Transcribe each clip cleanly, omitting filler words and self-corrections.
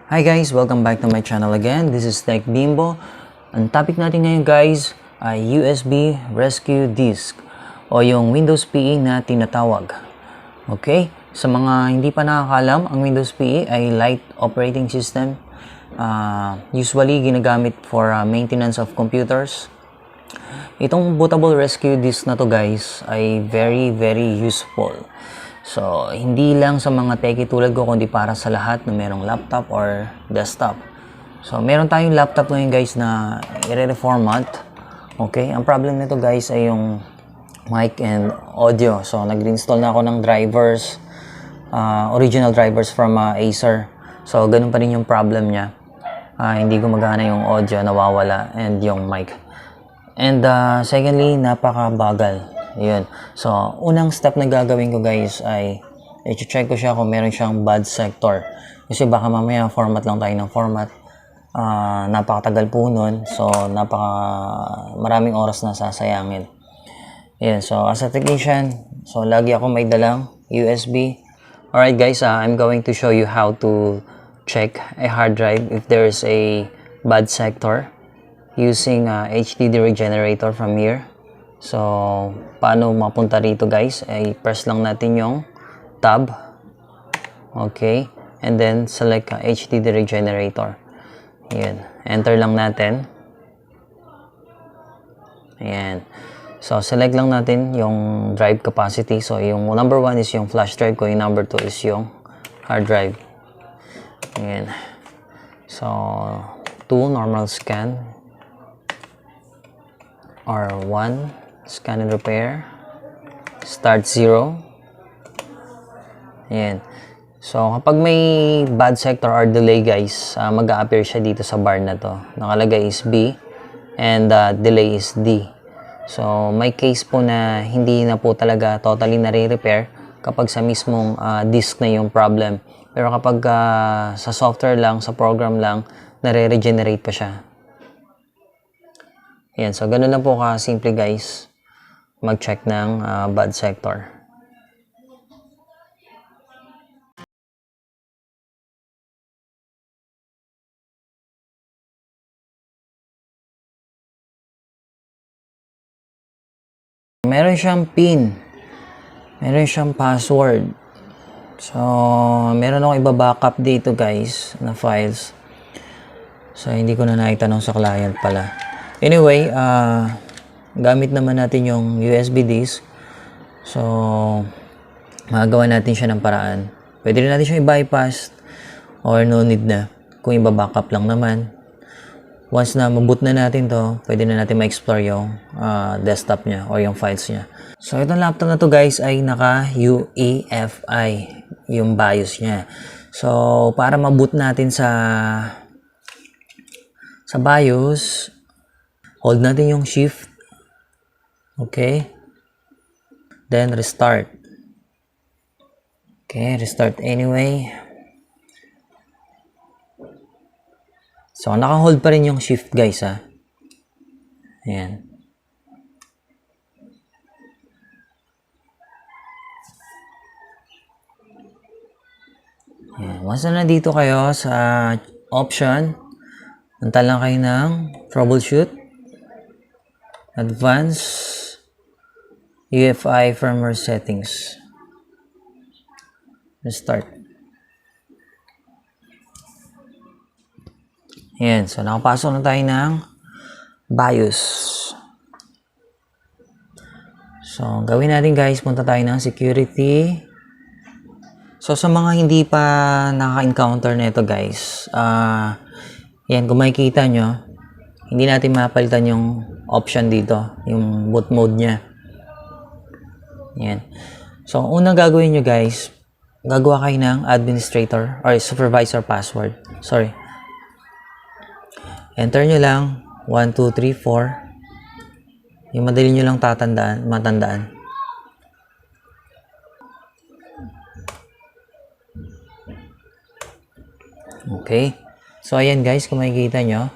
Hi guys! Welcome back to my channel again. This is Tech Bimbo. Ang topic natin ngayon guys ay USB Rescue Disk o yung Windows PE na tinatawag. Okay? Sa mga hindi pa nakakalam, ang Windows PE ay light operating system. Usually ginagamit for maintenance of computers. Itong bootable rescue disk na to guys ay very useful. So, hindi lang sa mga techie tulad ko, kundi para sa lahat na merong laptop or desktop. So, meron tayong laptop ngayon guys na i-reformat. Okay? Ang problem nito guys ay yung mic and audio. So, nag-install na ako ng drivers, original drivers from Acer. So, ganun pa rin yung problem niya. Hindi gumagana yung audio, nawawala, and yung mic. And secondly, napakabagal. Yun. So, unang step na gagawin ko guys ay i-check ko siya kung meron siyang bad sector. Kasi baka mamaya format lang tayo ng format. Napakatagal po nun. So, maraming oras na sasayangin. Yan. So, as a technician, so lagi ako may dalang USB. Alright guys, I'm going to show you how to check a hard drive if there is a bad sector using HDD regenerator from here. So, paano mapunta rito guys? Ay press lang natin yung tab. Okay. And then, select HDD regenerator. Ayan. Enter lang natin. Ayan. So, select lang natin yung drive capacity. So, yung number 1 is yung flash drive ko. Yung number 2 is yung hard drive. Ayan. So, 2 normal scan. Or 1 scan and repair, start 0. Ayan. So, kapag may bad sector or delay guys, mag-a-appear siya dito sa bar na to. Nakalagay is B and delay is D. So, may case po na hindi na po talaga totally nare-repair kapag sa mismong disk na yung problem. Pero kapag sa software lang, sa program lang, nare-regenerate pa siya. Ayan. So, ganun lang po ka-simple guys mag-check ng bad sector. Meron siyang PIN. Meron siyang password. So, meron akong iba-backup dito guys na files. So, hindi ko na naitanong sa client pala. Anyway, gamit naman natin yung USB disk. So, magagawa natin siya ng paraan. Pwede rin natin siyang i-bypass or no need na kung i-backup lang naman. Once na maboot na natin to, pwede na natin ma-explore yung desktop niya or yung files niya. So, itong laptop na to guys ay naka UEFI yung BIOS niya. So, para maboot natin sa BIOS, hold natin yung shift. Okay. Then restart. Okay, restart anyway. So, naka-hold pa rin yung shift guys ha. Ayan. Ayan. Once na nandito kayo sa option, punta lang kayo ng troubleshoot, advanced, UEFI firmware settings. Restart. Ayan. So, nakapasok na tayo ng BIOS. So, gawin natin guys, punta tayo ng security. So, sa mga hindi pa naka-encounter na ito guys, yan, kung makikita nyo, hindi natin mapalitan yung option dito, yung boot mode nya. Yan. So, unang gagawin nyo guys, gagawa kayo ng administrator or supervisor password. Sorry. Enter nyo lang 1, 2, 3, 4. Yung madali nyo lang matandaan. Okay. So, ayan guys, kung makikita nyo,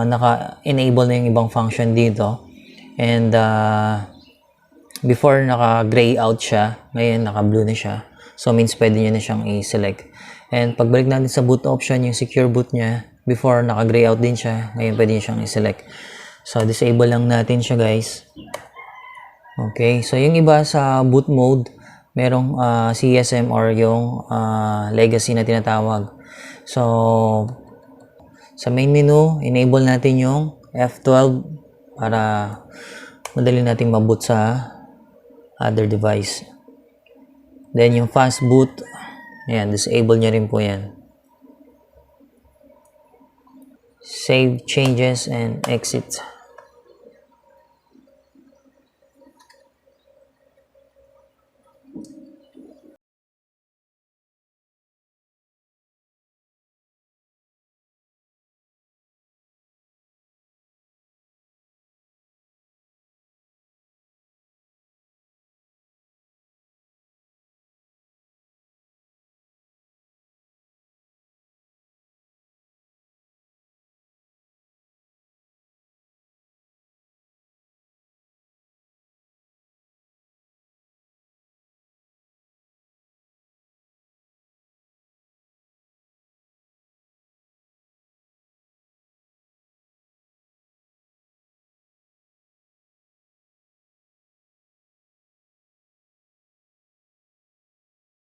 naka-enable na yung ibang function dito. And, before naka-gray out siya, ngayon naka-blue na siya. So, means pwede nyo na siyang i-select. And pagbalik natin sa boot option, yung secure boot niya, before naka-gray out din siya, ngayon pwede siyang i-select. So disable lang natin siya guys. Okay, so yung iba sa boot mode, merong CSM or yung legacy na tinatawag. So sa main menu, enable natin yung F12 para madali natin maboot sa other device. Then yung fast boot, ayan, disable nyo rin po yan. Save changes and exit.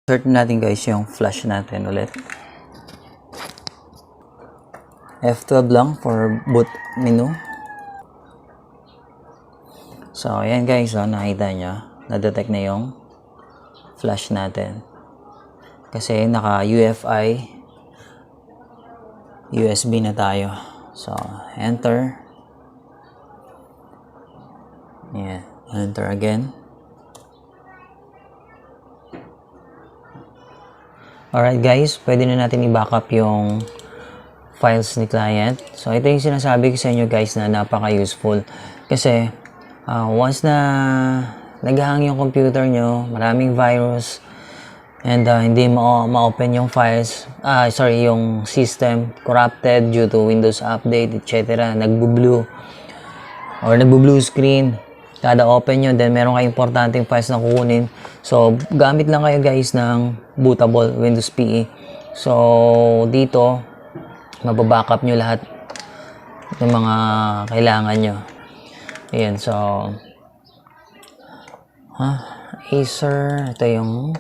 Insert natin guys yung flash natin ulit. F12 lang for boot menu. So ayan guys, nakita nyo, na-detect na yung flash natin. Kasi naka UFI USB na tayo. So enter. Yeah, enter again. Alright guys, pwede na natin i-backup yung files ni client. So ito yung sinasabi ko sa inyo guys na napaka-useful. Kasi once na naghahang yung computer nyo, maraming virus, and hindi ma-open yung files, yung system, corrupted due to Windows Update, etc. Nagbo-blue or nagbo-blue screen kada open nyo, then meron kayong importanteng files na kukunin. So gamit lang kayo guys ng bootable Windows PE. So dito mababackup nyo lahat ng mga kailangan nyo. Ayan, so Acer, ito yung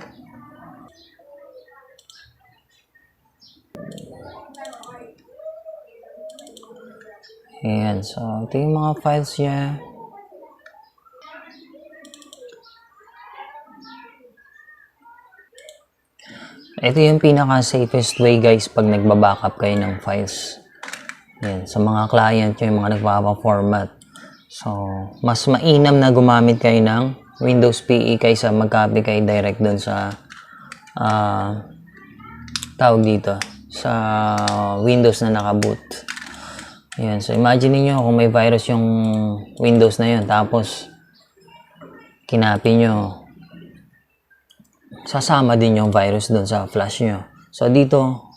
ayan, so ito yung mga files niya. Ito yung pinaka-safest way guys pag nagba-backup kayo ng files. Yan, sa mga client nyo, yung mga nagpapa-format. So, mas mainam na gumamit kayo ng Windows PE kaysa mag-copy kayo direct doon sa tawag dito, sa Windows na nakaboot. Yan, so imagine niyo kung may virus yung Windows na yun, tapos kinapi nyo, sasama din yung virus doon sa flash nyo. So dito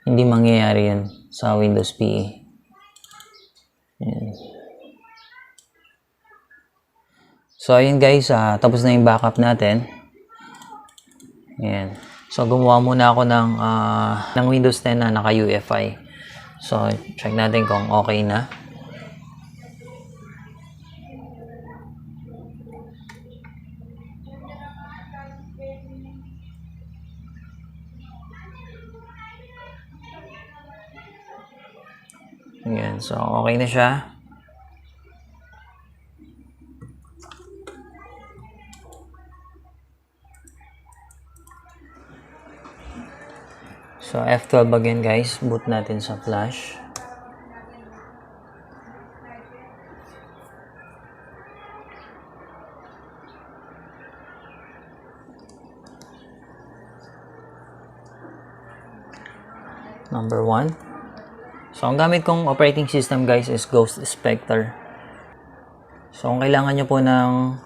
hindi mangyayari yan sa Windows PE. Yan. So ayun guys, tapos na yung backup natin. Yan. So gumawa muna ako ng Windows 10 na naka UEFI. So check natin kung okay na. Ayan, so okay na siya. So F12 again guys, boot natin sa flash. Number 1. So, ang gamit kong operating system guys is Ghost Spectre. So, kung kailangan nyo po ng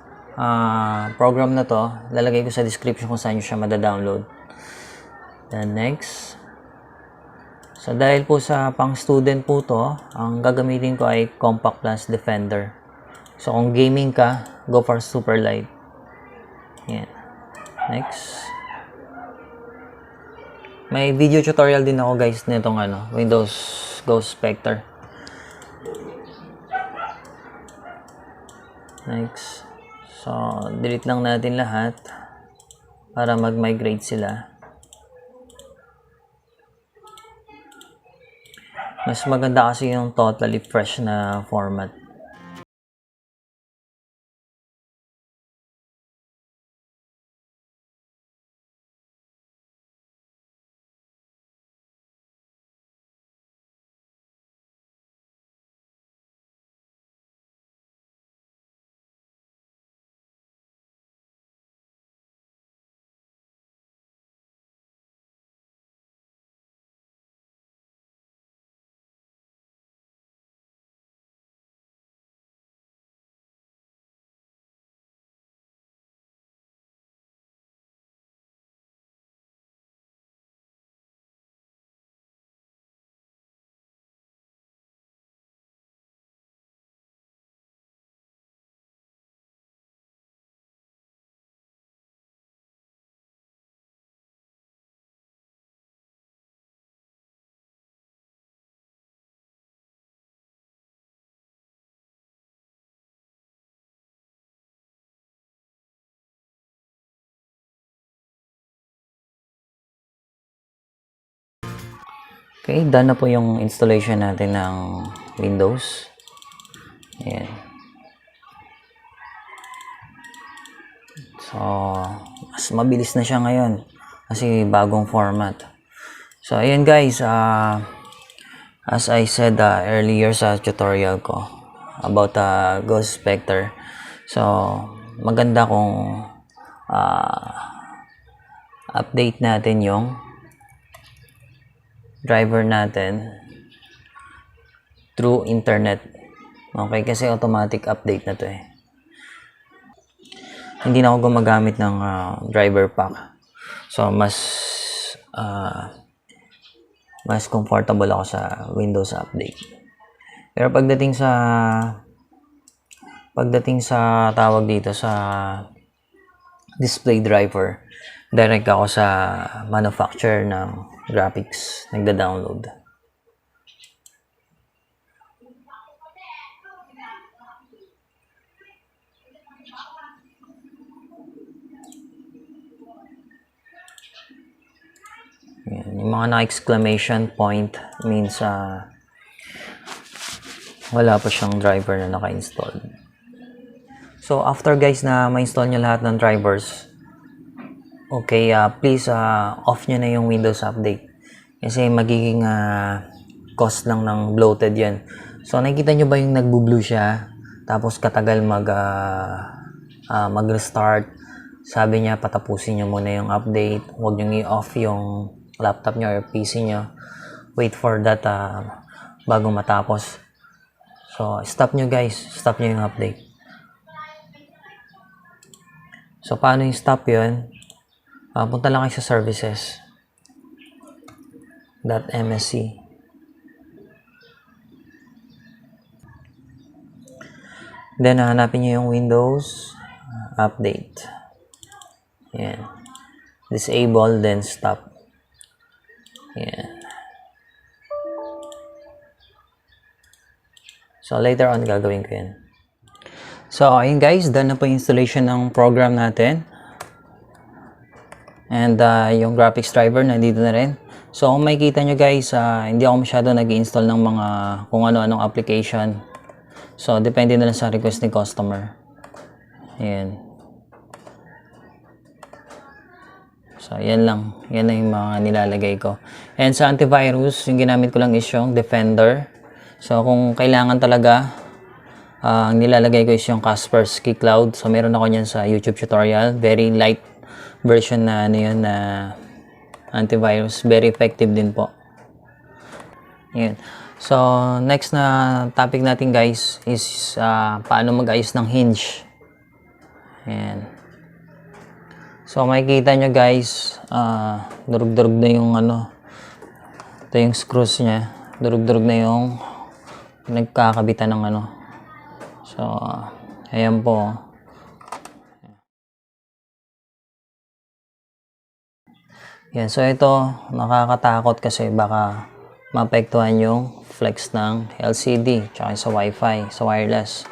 program na to, lalagay ko sa description kung saan nyo siya mada-download. Then next. So, dahil po sa pang-student po to, ang gagamitin ko ay Compact Plus Defender. So, kung gaming ka, go for Super Light. Yan. Next. May video tutorial din ako guys nitong Windows Ghost Spectre. Next. So, delete lang natin lahat para mag-migrate sila. Mas maganda kasi yung totally fresh na format. Okay, done na po yung installation natin ng Windows. Ayan. So, mas mabilis na siya ngayon kasi bagong format. So, ayan guys, as I said earlier sa tutorial ko about Ghost Spectre. So, maganda kung update natin yung driver natin through internet. Okay, kasi automatic update na to eh. Hindi na ako gumagamit ng driver pack. So, mas comfortable ako sa Windows update. Pero pagdating sa tawag dito sa display driver, direct ako sa manufacturer ng graphics, nagda-download. Yan. Yung mga na-exclamation point means wala pa siyang driver na naka-install. So, after guys na ma-install nyo lahat ng drivers, okay, please off nyo na yung Windows Update. Kasi magiging cost lang ng bloated yan. So, nakikita nyo ba yung nagbo-blue siya? Tapos katagal mag-restart. Sabi niya, patapusin nyo muna yung update. Huwag nyo i-off yung laptop nyo or PC nyo. Wait for that bago matapos. So, stop nyo guys. Stop nyo yung update. So, paano yung stop yun? Punta lang kayo sa services. .msc. Then, hanapin nyo yung Windows Update. Yan. Disable, then stop. Yan. So, later on, gagawin ko yan. So, ayun guys, done na po yung installation ng program natin. And yung graphics driver, nandito na rin. So, kung makikita nyo guys, hindi ako masyado nag-install ng mga kung ano-anong application. So, depende na lang sa request ni customer. Ayan. So, yan lang. Yan lang yung mga nilalagay ko. And sa antivirus, yung ginamit ko lang is yung Defender. So, kung kailangan talaga, ang nilalagay ko is yung Kaspersky Cloud. So, meron ako niyan sa YouTube tutorial. Very light version na yun na antivirus. Very effective din po. Yan. So, next na topic natin guys is paano mag-ayos ng hinge. Ayan. So, makikita nyo guys, durug-durug na yung ito yung screws niya. Durug-durug na yung nagkakabitan ng So, ayan po. Yan, so ito, nakakatakot kasi baka maapektuhan yung flex ng LCD, tsaka sa Wi-Fi, sa wireless.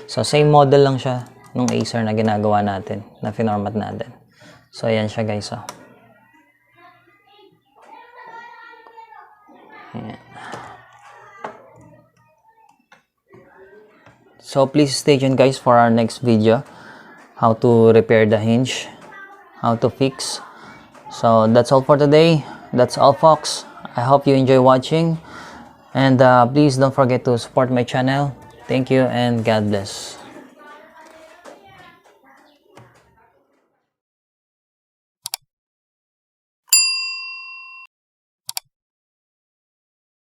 So, same model lang siya nung Acer na ginagawa natin, na finormat natin. So, ayan siya guys. Oh. Ayan. So, please stay tuned guys for our next video. How to repair the hinge, how to fix. So, that's all for today. That's all folks. I hope you enjoy watching. And please don't forget to support my channel. Thank you and God bless.